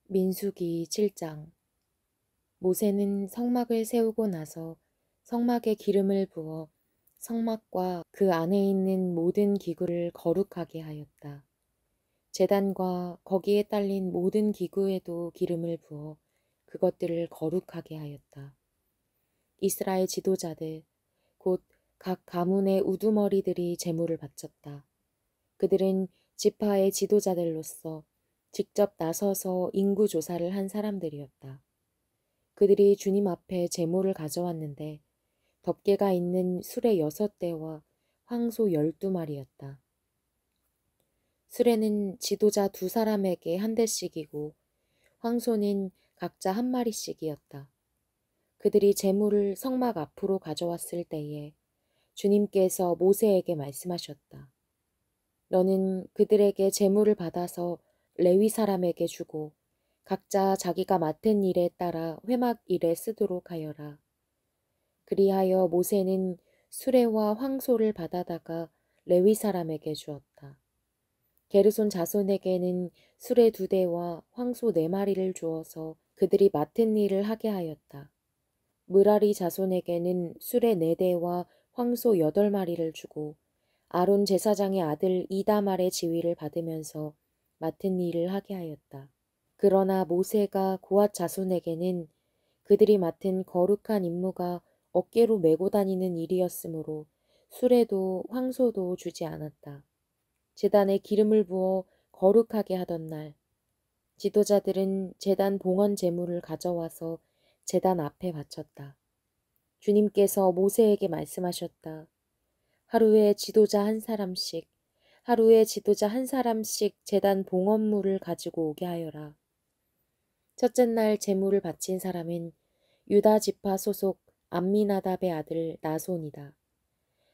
민수기 7장. 모세는 성막을 세우고 나서 성막에 기름을 부어 성막과 그 안에 있는 모든 기구를 거룩하게 하였다. 제단과 거기에 딸린 모든 기구에도 기름을 부어 그것들을 거룩하게 하였다. 이스라엘 지도자들, 곧 각 가문의 우두머리들이 제물을 바쳤다. 그들은 지파의 지도자들로서 직접 나서서 인구 조사를 한 사람들이었다. 그들이 주님 앞에 제물을 가져왔는데 덮개가 있는 수레 6대와 황소 12마리였다. 수레는 지도자 2사람에게 한 대씩이고 황소는 각자 한 마리씩이었다. 그들이 제물을 성막 앞으로 가져왔을 때에 주님께서 모세에게 말씀하셨다. 너는 그들에게 제물을 받아서 레위 사람에게 주고 각자 자기가 맡은 일에 따라 회막 일에 쓰도록 하여라. 그리하여 모세는 수레와 황소를 받아다가 레위 사람에게 주었다. 게르손 자손에게는 수레 2대와 황소 4마리를 주어서 그들이 맡은 일을 하게 하였다. 므라리 자손에게는 수레 4대와 황소 8마리를 주고 아론 제사장의 아들 이다말의 지위를 받으면서 맡은 일을 하게 하였다. 그러나 모세가 고앗 자손에게는 그들이 맡은 거룩한 임무가 어깨로 메고 다니는 일이었으므로 수레도 황소도 주지 않았다. 제단에 기름을 부어 거룩하게 하던 날, 지도자들은 제단 봉헌 제물을 가져와서 제단 앞에 바쳤다. 주님께서 모세에게 말씀하셨다. 하루에 지도자 한 사람씩, 하루에 지도자 한 사람씩 제단 봉헌물을 가지고 오게 하여라. 첫째 날 제물을 바친 사람은 유다 지파 소속 암미나답의 아들 나손이다.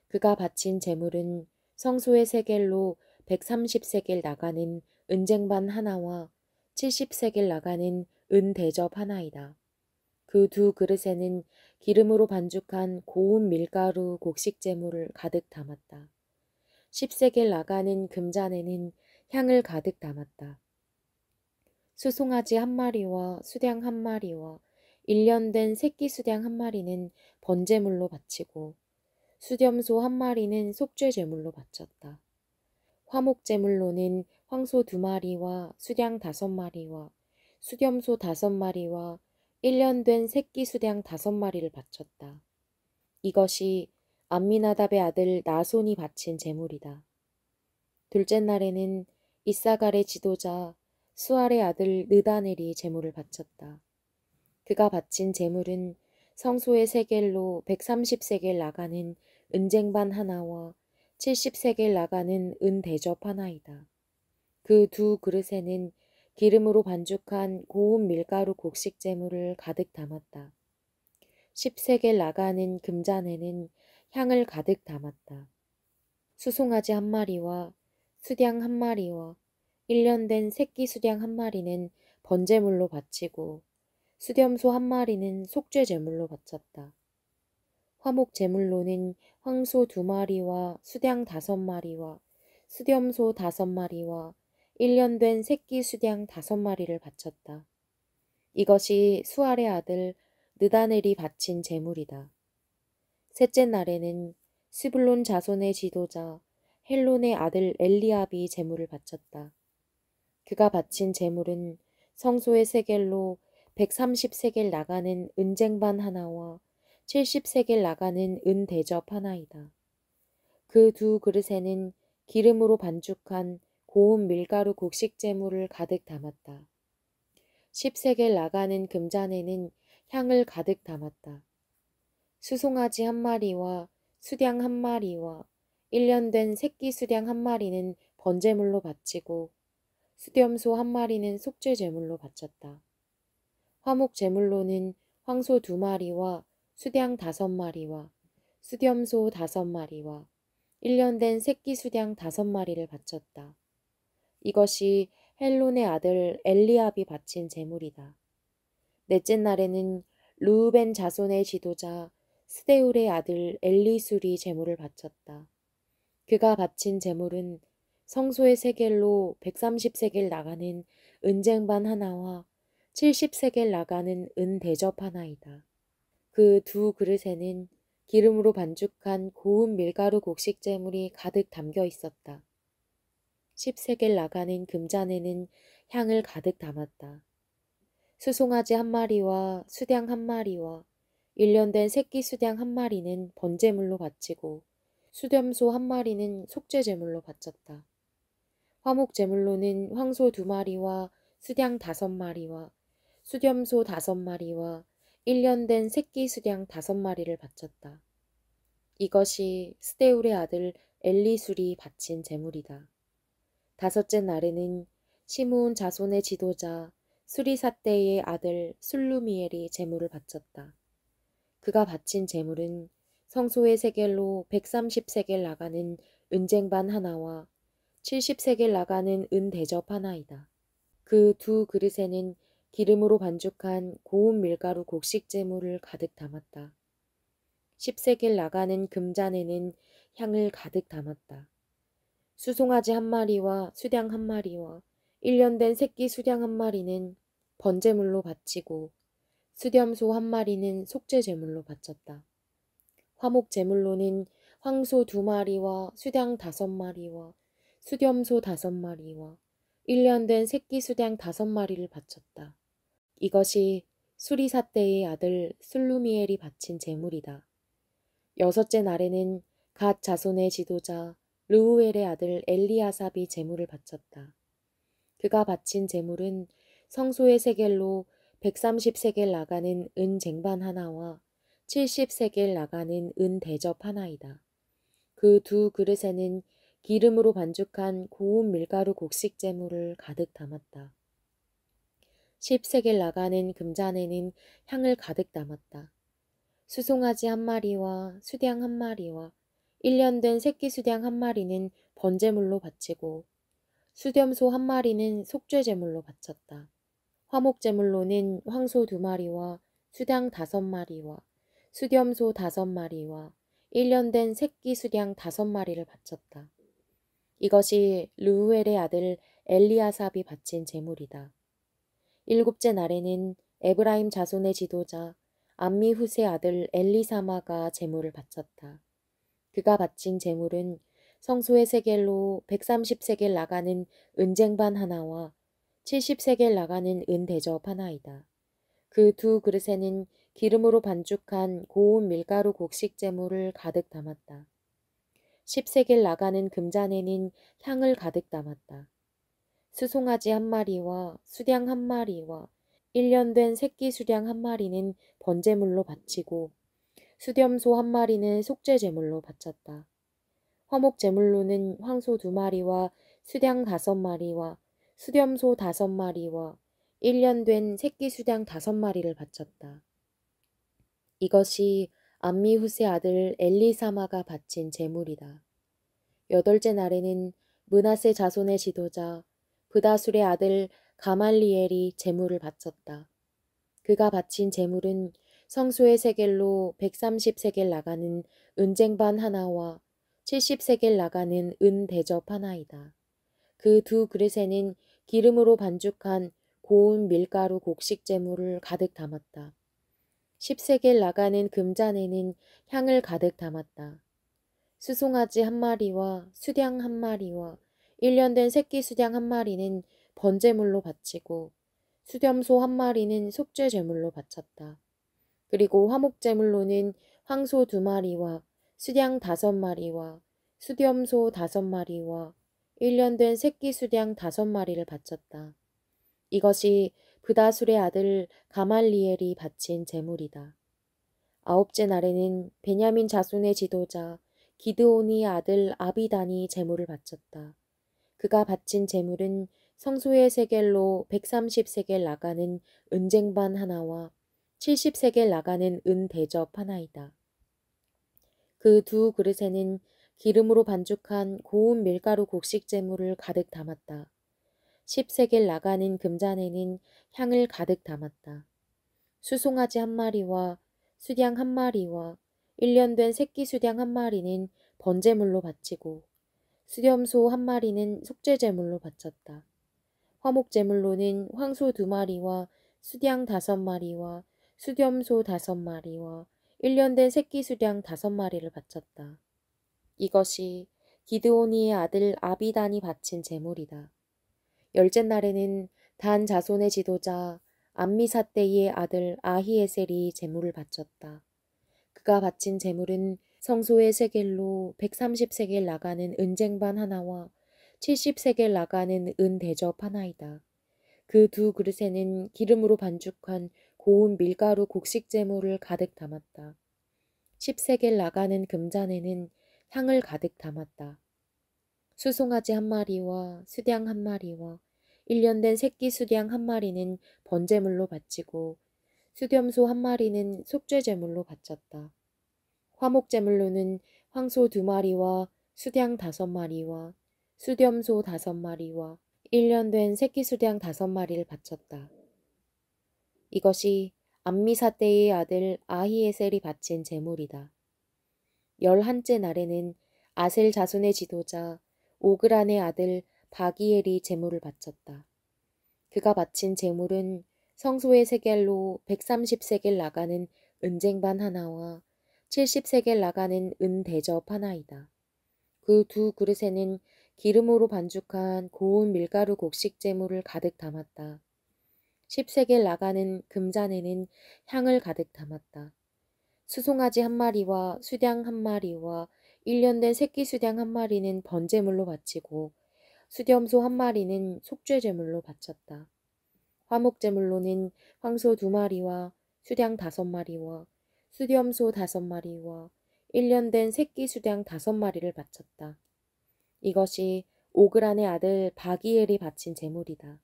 그가 바친 제물은 성소의 세겔로 130세겔 나가는 은쟁반 하나와 70세겔 나가는 은 대접 하나이다. 그 2그릇에는 기름으로 반죽한 고운 밀가루 곡식 제물을 가득 담았다. 10세겔 나가는 금잔에는 향을 가득 담았다. 수송아지 1마리와 수량 1마리와 1년 된 새끼 수량 1마리는 번제물로 바치고 수렴소 1마리는 속죄 제물로 바쳤다. 화목 제물로는 황소 2마리와 수량 5마리와 수렴소 5마리와 1년 된 새끼 수량 5마리를 바쳤다. 이것이 암미나답의 아들 나손이 바친 제물이다. 둘째 날에는 이사갈의 지도자 수알의 아들 느다넬이 제물을 바쳤다. 그가 바친 제물은 성소의 세겔로 130세겔 나가는 은쟁반 하나와 70세겔 나가는 은 대접 하나이다. 그 2그릇에는 기름으로 반죽한 고운 밀가루 곡식 제물을 가득 담았다. 10세겔 나가는 금잔에는 향을 가득 담았다. 수송아지 1마리와 수량 1마리와 1년 된 새끼 수량 1마리는 번제물로 바치고 수렴소 1마리는 속죄 제물로 바쳤다. 화목 제물로는 황소 2마리와 수량 5마리와 수렴소 5마리와 1년 된 새끼 수량 5마리를 바쳤다. 이것이 수알의 아들 느다넬이 바친 제물이다. 셋째 날에는 스불론 자손의 지도자 헬론의 아들 엘리압이 제물을 바쳤다. 그가 바친 제물은 성소의 세겔로 130세겔 나가는 은쟁반 하나와 70세겔 나가는 은 대접 하나이다. 그 2그릇에는 기름으로 반죽한 고운 밀가루 곡식 제물을 가득 담았다. 10세겔 나가는 금잔에는 향을 가득 담았다. 수송아지 1마리와 수량 1마리와 1년 된 새끼 수량 1마리는 번제물로 바치고 수렴소 1마리는 속죄 제물로 바쳤다. 화목 제물로는 황소 2마리와 수량 5마리와 수렴소 5마리와 1년 된 새끼 수량 5마리를 바쳤다. 이것이 헬론의 아들 엘리압이 바친 제물이다. 넷째 날에는 르우벤 자손의 지도자 스데울의 아들 엘리술이 제물을 바쳤다. 그가 바친 제물은 성소의 세겔로 130세겔 나가는 은쟁반 하나와 70세겔 나가는 은 대접 하나이다. 그 두 그릇에는 기름으로 반죽한 고운 밀가루 곡식 재물이 가득 담겨 있었다. 10세겔 나가는 금잔에는 향을 가득 담았다. 수송아지 한 마리와 수량 한 마리와 1년 된 새끼 수량 한 마리는 번제물로 바치고 수렴소 한 마리는 속죄제물로 바쳤다. 화목제물로는 황소 2마리와 수량 5마리와 수렴소 5마리와 1년 된 새끼 수량 5마리를 바쳤다. 이것이 스데울의 아들 엘리술이 바친 제물이다. 다섯째 날에는 시므온 자손의 지도자 수리사떼의 아들 술루미엘이 제물을 바쳤다. 그가 바친 제물은 성소의 세겔로 130세겔 나가는 은쟁반 하나와 70세겔 나가는 은 대접 하나이다. 그 두 그릇에는 기름으로 반죽한 고운 밀가루 곡식 제물을 가득 담았다. 10세겔 나가는 금잔에는 향을 가득 담았다. 수송아지 한 마리와 수량 한 마리와 1년 된 새끼 수량 한 마리는 번제물로 바치고 수렴소 한 마리는 속죄제물로 바쳤다. 화목제물로는 황소 2마리와 수량 5마리와 수렴소 5마리와 1년 된 새끼 수량 5마리를 바쳤다. 이것이 수리사떼의 아들 술루미엘이 바친 제물이다. 여섯째 날에는 갓 자손의 지도자 르우엘의 아들 엘리아삽이 제물을 바쳤다. 그가 바친 제물은 성소의 세겔로 130세겔 나가는 은 쟁반 하나와 70세겔 나가는 은 대접 하나이다. 그 두 그릇에는 기름으로 반죽한 고운 밀가루 곡식 제물을 가득 담았다. 10세겔 나가는 금잔에는 향을 가득 담았다. 수송아지 한 마리와 수량 한 마리와 1년 된 새끼 수량 한 마리는 번제물로 바치고 수렴소 한 마리는 속죄제물로 바쳤다. 화목제물로는 황소 2마리와 수량 5마리와 수렴소 5마리와 1년 된 새끼 수량 5마리를 바쳤다. 이것이 르우엘의 아들 엘리아삽이 바친 제물이다. 일곱째 날에는 에브라임 자손의 지도자 암미후세 아들 엘리사마가 제물을 바쳤다. 그가 바친 제물은 성소의 세겔로 130세겔 나가는 은쟁반 하나와 70세겔 나가는 은 대접 하나이다. 그 두 그릇에는 기름으로 반죽한 고운 밀가루 곡식 제물을 가득 담았다. 10세겔 나가는 금잔에는 향을 가득 담았다. 수송아지 한 마리와 수량 한 마리와 1년 된 새끼 수량 한 마리는 번제물로 바치고 수렴소 한 마리는 속죄제물로 바쳤다. 화목제물로는 황소 2마리와 수량 5마리와 수렴소 5마리와 1년 된 새끼 수량 5마리를 바쳤다. 이것이 암미후세 아들 엘리사마가 바친 제물이다. 여덟째 날에는 므낫세 자손의 지도자 브다술의 아들 가말리엘이 제물을 바쳤다. 그가 바친 제물은 성소의 세겔로 130세겔 나가는 은쟁반 하나와 70세겔 나가는 은 대접 하나이다. 그 두 그릇에는 기름으로 반죽한 고운 밀가루 곡식 제물을 가득 담았다. 10세겔 나가는 금잔에는 향을 가득 담았다. 수송아지 한 마리와 수량 한 마리와 1년 된 새끼 수량 한 마리는 번제물로 바치고 수렴소 한 마리는 속죄제물로 바쳤다. 그리고 화목제물로는 황소 2마리와 수량 5마리와 수렴소 5마리와 1년 된 새끼 수량 5마리를 바쳤다. 이것이 브다술의 아들 가말리엘이 바친 제물이다. 아홉째 날에는 베냐민 자손의 지도자 기드온의 아들 아비단이 제물을 바쳤다. 그가 바친 제물은 성소의 세겔로 130세겔 나가는 은쟁반 하나와 70세겔 나가는 은 대접 하나이다. 그 두 그릇에는 기름으로 반죽한 고운 밀가루 곡식 제물을 가득 담았다. 10세겔 나가는 금잔에는 향을 가득 담았다. 수송아지 한 마리와 수량 한 마리와 1년 된 새끼 수량 한 마리는 번제물로 바치고 수렴소 한 마리는 속죄제물로 바쳤다. 화목제물로는 황소 2마리와 수량 5마리와 수렴소 5마리와 1년 된 새끼 수량 5마리를 바쳤다. 이것이 기드온이의 아들 아비단이 바친 제물이다. 열째 날에는 단 자손의 지도자 암미사대의 아들 아히에셀이 제물을 바쳤다. 그가 바친 제물은 성소의 세겔로 130세겔 나가는 은쟁반 하나와 70세겔 나가는 은 대접 하나이다. 그 두 그릇에는 기름으로 반죽한 고운 밀가루 곡식 제물을 가득 담았다. 10세겔 나가는 금잔에는 향을 가득 담았다. 수송아지 1마리와 수량 1마리와 1년 된 새끼 수량 1마리는 번제물로 바치고 수렴소 1마리는 속죄제물로 바쳤다. 화목제물로는 황소 2마리와 수량 5마리와 수렴소 5마리와 1년 된 새끼 수량 5마리를 바쳤다. 이것이 암미사대의 아들 아히에셀이 바친 제물이다. 11째 날에는 아셀 자손의 지도자 오그란의 아들 바기엘이 제물을 바쳤다. 그가 바친 제물은 성소의 세겔로 130세겔 나가는 은쟁반 하나와 70세겔 나가는 은 대접 하나이다. 그 두 그릇에는 기름으로 반죽한 고운 밀가루 곡식 제물을 가득 담았다. 10세겔 나가는 금잔에는 향을 가득 담았다. 수송아지 1마리와 수량 1마리와 1년 된 새끼 수량 1마리는 번제물로 바치고 수렴소 1마리는 속죄제물로 바쳤다. 화목제물로는 황소 2마리와 수량 5마리와 수렴소 5마리와 1년 된 새끼 수량 5마리를 바쳤다. 이것이 오그란의 아들 바기엘이 바친 제물이다.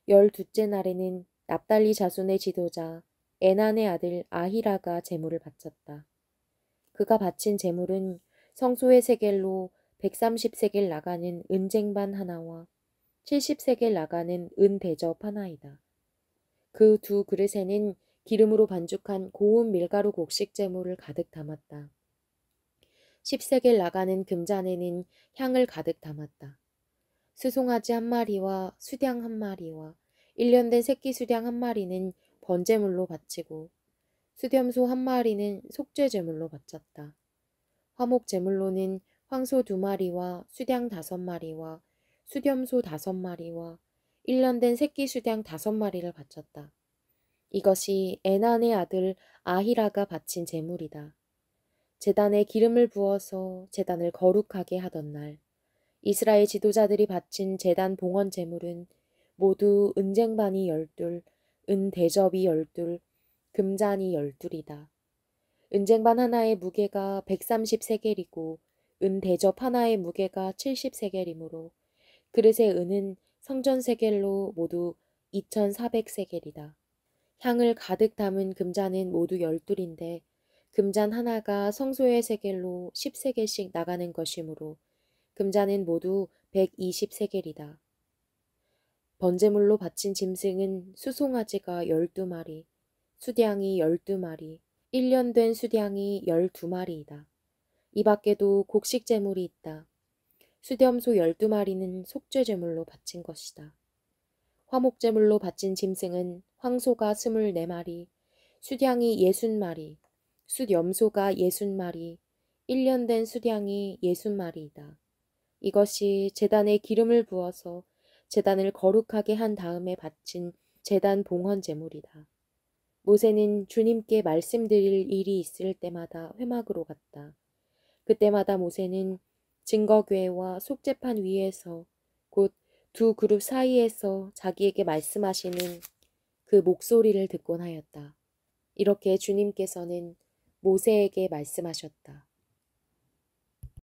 12째 날에는 납달리 자손의 지도자 에난의 아들 아히라가 제물을 바쳤다. 그가 바친 제물은 성소의 세겔로 130세겔 나가는 은쟁반 하나와 70세겔 나가는 은 대접 하나이다. 그 두 그릇에는 기름으로 반죽한 고운 밀가루 곡식 제물을 가득 담았다. 10세겔 나가는 금잔에는 향을 가득 담았다. 수송아지 1마리와 수량 1마리와 1년 된 새끼 수량 1마리는 번제물로 바치고 수렴소 1마리는 속죄제물로 바쳤다. 화목제물로는 황소 2마리와 수량 5마리와 수렴소 5마리와 1년 된 새끼 수량 5마리를 바쳤다. 이것이 에난의 아들 아히라가 바친 제물이다. 제단에 기름을 부어서 제단을 거룩하게 하던 날 이스라엘 지도자들이 바친 제단 봉헌 제물은 모두 은쟁반이 12, 은 대접이 12, 금잔이 12이다. 은쟁반 하나의 무게가 130세겔이고 은 대접 하나의 무게가 70세겔이므로 그릇의 은은 성전 세겔로 모두 2400세겔이다. 향을 가득 담은 금잔은 모두 12인데 금잔 하나가 성소의 세겔로 10세겔씩 나가는 것이므로 금잔은 모두 120세겔이다. 번제물로 바친 짐승은 수송아지가 12마리, 수량이 12마리, 1년 된 수량이 12마리이다. 이 밖에도 곡식 제물이 있다. 수렴소 12마리는 속죄제물로 바친 것이다. 화목제물로 바친 짐승은 황소가 24마리, 수량이 60마리, 숫염소가 60마리, 1년 된 수량이 60마리이다. 이것이 제단에 기름을 부어서 제단을 거룩하게 한 다음에 바친 제단 봉헌 제물이다. 모세는 주님께 말씀드릴 일이 있을 때마다 회막으로 갔다. 그때마다 모세는 증거궤와 속죄판 위에서 곧 두 그룹 사이에서 자기에게 말씀하시는 그 목소리를 듣곤 하였다. 이렇게 주님께서는 모세에게 말씀하셨다.